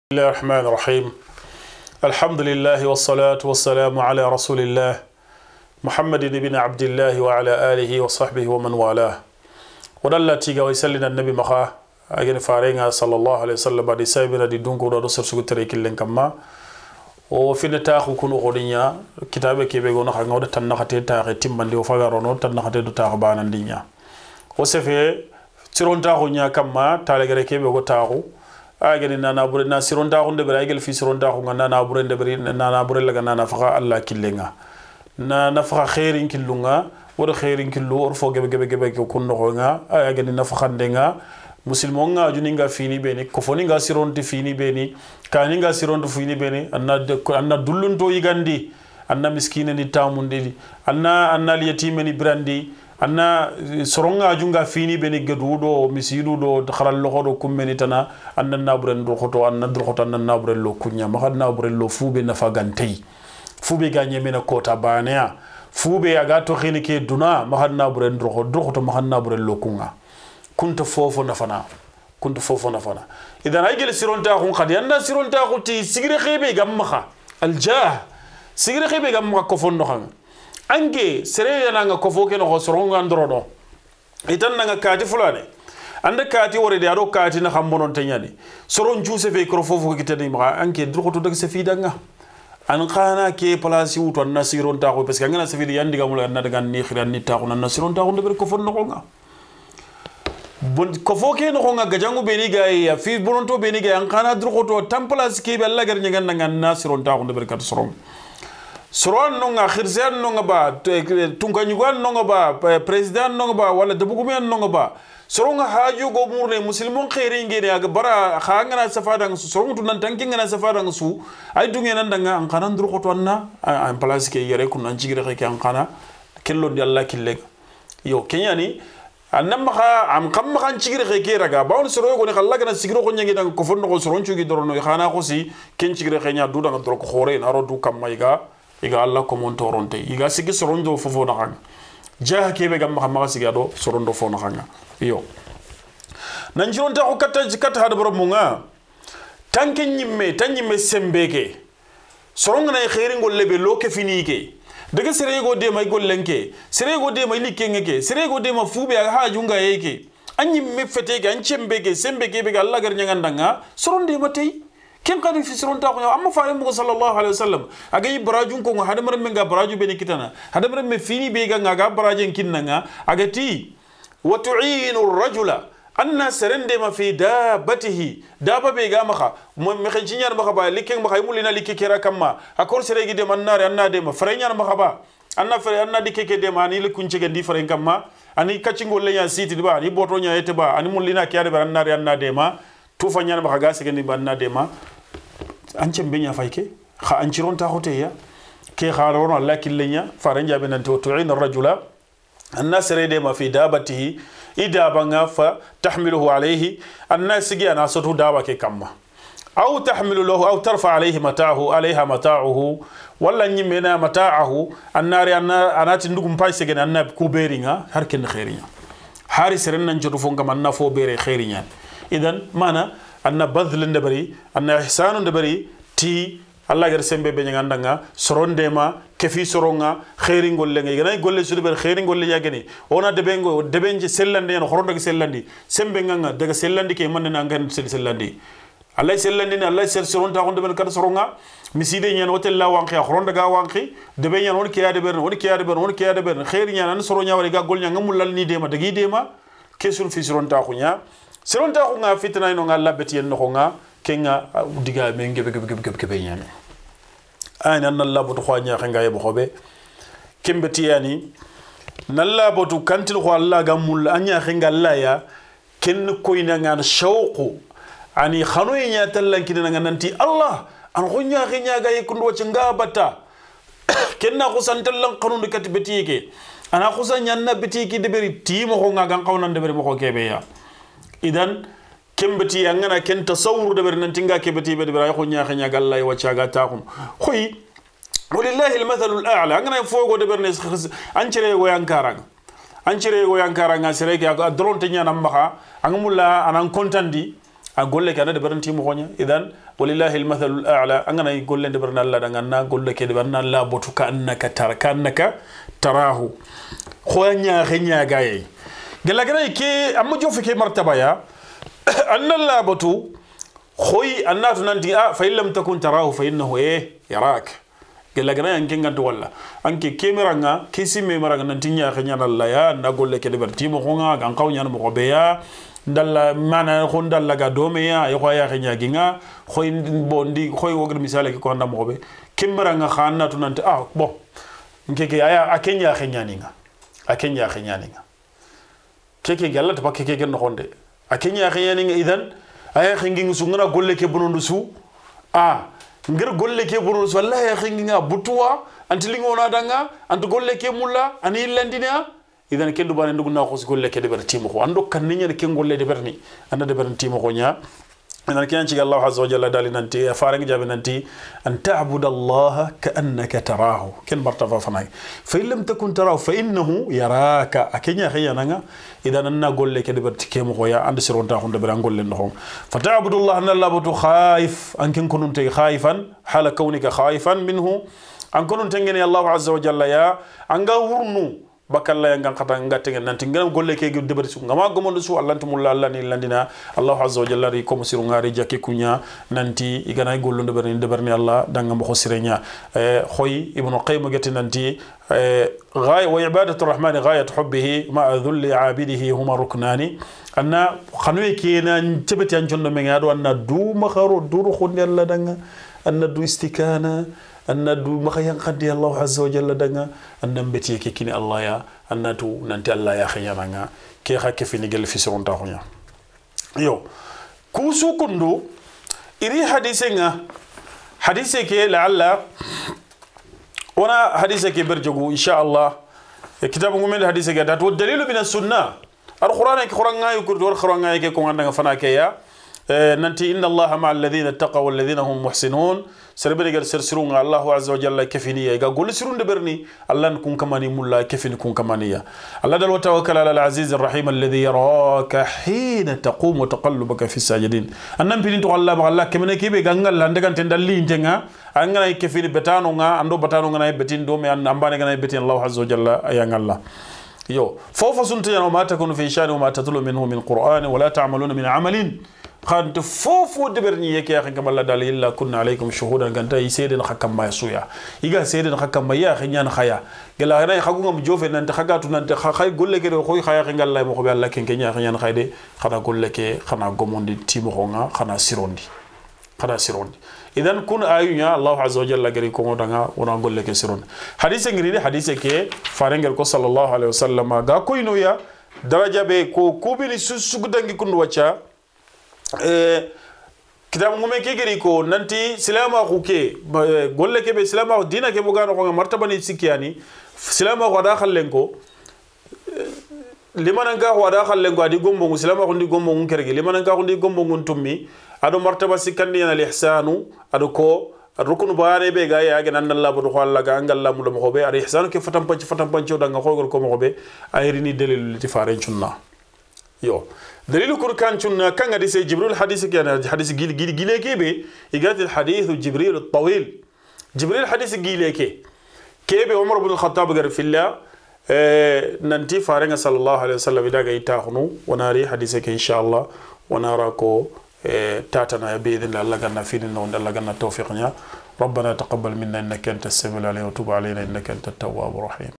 الله الرحمن الرحيم الحمد لله والصلاة والسلام على رسول الله محمد بن عبد الله وعلى آله وصحبه ومن والاه ودل تيغا ويسلنا النبي مخا أجن فارينغا صلى الله عليه وسلم بعد سايبنا دي دونكو دو سرسو تريك لين كما وفي نتاخو كونو غودينيا كتابه كيبه غونو خا غود تنخاتي تاخي تيمباندي وفغارونو تنخاتي دو تاخ باناندينيا وسفي تيرون تاخو نيا كما تالغري كيبه غو تاخو agani nana bure na sironta hunde bere agel fi sironta hunga nana bure de bere nana bure laga nana faqa Allah killenga na faqa khairin killunga wada khairin killu or fo gebe ko kunno nga agani na faxandenga musulmonga juninga fini beni ko foninga sironti fini beni kaninga sironti fini beni anna dullunto yigandi anna miskina ni tamundi anna liyatima ni brandi anna soronga junga fini beni gadudo misidu do kharal loxodo kummeni tana anna nabren do khoto anna do khoto anna nabren lo kunya ma khadna nabren lo fube na fagantei fube ganye mena kota banea fube aga to khini ke duna ma khadna nabren do khoto ma khadna nabren lo kunga kunta fofo na fana idan ay gel sironta khun khadi anna sironta khuti sigire khibe gamma aljah sigire khibe gamma ko fonno khang ange sere nanga ko foke no soronga ndrodo itan nanga kati fulane anda kati wore de ado kati na xambonon tanyani soron juuse fe ko fofu ko tede ma anke droxoto dag se fi danga an khana ke place wuto na siron ta ko parce que ngana se fi yandi gamul na daga ni khiran ni ta ko na siron ta ko de ko fon no nga bon ko foke no nga gajangu be ni gay ya fi bononto be ni gay an khana droxoto tam place ke be Allah gar ngan nga na siron ta ko de kat soron soron nonga khirsan nonga ba tunkanyugan nonga ba president nonga ba wala debugumen nonga ba soronga haju go murne muslimon khairi ngene aga bara khangana safada su soronga tunan tanki ngana safada su ay dunge nan danga an kanan dur khoto anna en place ke yere kun an jigire ke an kana kello di Allah kille yo kenyani annam kha am kam khan jigire ke raga bawon soro go ne khalla gana sigiro ko nyangi danga ko fonno ko soron cugi dorono khana ko si ken jigire ke nya du danga dor ko khore na ro du kam mayga iga Allah ko mon toronte iga sigi sorondo fofo na hanga jaha kebe gam ma sigi ado sorondo fo na hanga yo nan jironta ko kata hada boro munga tanke nyimme sembeke soronga na khairin golle be loke finike daga sere go de may gollenke sere go de may likengeke sere go de ma fube ha junga yeke anyimme feteke an chembeke sembeke be Allah gar nyangandanga soronde matei ken qadi fi sironta ko amma faale mo sallallahu alaihi wasallam agay barajun ko hadamar men ga baraju be kitana hadamar me fini be ga ga barajen kinnanga agati wa tu'inu ar-rajula anna sarande ma fi dabatihi daba be ga maka mo me khin nyar maka ba likken maka mulina likke kera kamma akor sere gi de mannare anna de ma fare nyar maka ba anna fare anna dikke ke de ma ni likun ci gandi fare kamma ani kacingol le nya siti ba ni boto nya yete ba ani mulina kiyade ba anna de ma tufa nyana maka ga segendi banna de ma anche mbenya fayke kha anchiron ta khote ya ke kharon Allah killenya faran jabe nan to tu'ina ar-rajula an-nas rede ma fi dabatihi ida banga fa tahmiluhu alayhi an-nas gi ana sotu dawa ke kamma aw tahmilu lahu aw tarfa alayhi mata'ahu alayha mata'uhu walla nyimena mata'ahu annari anati ndugum pay segen annab ku beringa har ken khairinya hari seren nan jotu fo ngam anna fo bere khairinya idan mana anna badl ndebari anna ihsan ndebari ti Allah gar sembe be ngandanga sorondema kefi soronga khairi golle ngi gana golle sudu ber khairi golle yagani ona debenje sellande en horonda ke sellandi sembe nganga daga sellandi ke man na ngan sellandi Allah sellandi ne Allah ser soronta ko debel kad soronga miside nyen hotel la wanki horonda ga wanki debe nyen on kiyade ber khairi nyen soronya wari ga golnya ngamul ni dema dagi dema kesul fi soronta ko nya seronta ko nga fitna no nga labeti en no nga kenga diga me ngebe nyame ay nan Allah botu khwanya nga yebo khobe kembeti yani nalla botu kantil ko Allah gamul anya khenga Allah ya ken koyna nga shawqu ani khano nya tallan kidina nga nanti Allah an khonya khenya ga yekundo cinga bata kenna ko santallan qanun katibeti yake ana khusan nyanna beti ki deberi timo ko nga gan qawnan deberi mo ko kebe ya idan kembeti angana ken tasawur de bernan tinga kebeti be de bra ko nya khanya galla wa chaga taqum khoy walillahi almathalu al'a angana fogo de berne ancire go yankara nga sere ga dron te nya namma angamulla anan kontandi a golle ke ana de baranti mo gonya idan walillahi almathalul a'la angana golle de barna Allah daga na golle ke de barna Allah botu ka annaka tarahu khonya khenya gaye gela gana ke amma jofi ke martaba ya anna Allah botu khoy annatu nanti fa illam takun tarahu fa innahu yarak gela gana yanke nganto walla anke kemeranga kisi me maranga nanti nya khenya Allah ya na golle ke de barti mo khonga gan kawnya mo ko beya dalla mana khon dalla ga dome ya ya khenya ginga khoy bondi khoy wogr misale ko ndam ko be kemeranga khannatu nanti bon nkeke aya akenya khenyaninga keke galla to pakke keke no honde akenya khenyaninga idan aya khenginga sungana golle ke bonondu su ngir golle ke bonondu su wallahi khenginga butuwa antilingo na danga antu golle ke mulla ani landina idan kendo bane ndugo na khos golle ke de ber timo ko ando kan ninya ke golle de berni anda de ber timo ko nya إذا كان شيء الله عز وجل دالي ننتي فارق جاب ننتي أن تعبد الله كأنك تراه كن مرتفع فناي فإن لم تكن تراه فإنه يراك أكينيا خيانا إذا أنا أقول لك دبر تكيم خويا عند سرون تاخون دبر أقول لهم فتعبد الله أن الله بتو خايف أن كنت خايفا حال كونك خايفا منه أن كنت تنجني الله عز وجل يا أنغا ورنو bakalla yang kata ngate nanti ngam golle ke de bari su ngama gomondo su Allah tumulla Allah ni landina Allah azza wa jalla ri ko musiru ngari jakke kunya nanti igana gollo de berni Allah danga mo khosirenya khoy ibnu qayyim gati nanti غاية وعبادة الرحمن غاية حبه مع ذل عابده هما ركنان أن خنوي كينا نتبت ينجن من هذا أن دو مخارو دو خوني الله دعنا أن دو استكانة أن دو مخيان قدي الله عز وجل دعنا أن نبتي كيني الله يا أن دو ننتي الله يا خيانا كي خاك في نجل في سرون تاخويا يو كوسو كندو إري حديثك لعل وانا حديثك برجو ان شاء الله كتاب من حديثك دات والدليل من السنه القران كقران يكرد والقران يكون عندنا فناكيا ننتي ان الله مع الذين اتقوا والذين هم محسنون سربري قال سرسرون الله عز وجل كفينيه قال سرون دبرني الله نكون كماني مولا كفين نكون كمانيه الله دل وتوكل على العزيز الرحيم الذي يراك حين تقوم وتقلبك في الساجدين انم بين تو الله كمن كيبي غانغال لاندغان تندالي انتغا angana kefini betano nga ando betano nga betin do me ambane nga betin Allah azza wa jalla ayang Allah yo fawfa sunta ya ma takunu fi shani wa ma tatlu minhu min qur'an wa la ta'maluna min amalin khant fofu deberni yake ya kham Allah dal illa kunna alaykum shuhudan ganta yiseden khakam ma suya iga seden khakam ma ya khinyan khaya gela ray khagunga mu jofe nante khagatu nante khay golle ke khoy khaya khingal lay mo ko be Allah ken kenya khinyan khayde khana golle ke khana gomondi timo khonga khana sirondi إذن كن آيونا الله عز وجل غري كومو داغا ونا غول لك سيرون حديث غري حديث كي فارنغل كو صلى الله عليه وسلم غا كوينو يا درجه بي كو كوبيني سوغدانغي كوند واتشا كتاب مومي كي غري كو نانتي سلاما خوكي غول لك بي سلاما دينا كي بوغانو خو مرتبه ني سيكياني سلاما خو دا خالنكو limananka ko wada khalle ko adi gombo muslima ko ndi gombo ngun kergi limananka ko ndi gombo ngun tummi ado martaba sikandi al ihsanu ado ko rukun baare be ga ya ga nan Allah bu khalla ga ngal la mu do ko be al ihsanu ke fatam panci da nga khogol ko mo be ayri ni dalilu li tifaren chunna yo dalilu kur kan chunna kan adi se jibril hadith ke na hadith gile ke be igat al hadith jibril al tawil jibril hadith gile ke be umar ibn al khattab gar fillah ننتي فارنga صلى الله عليه وسلم داغا يتاخنو وناري حديثك ان شاء الله ونراكو تاتنا باذن الله غنا فين نون الله غنا توفيقنا ربنا تقبل منا انك انت السميع العليم وتب علينا انك انت التواب الرحيم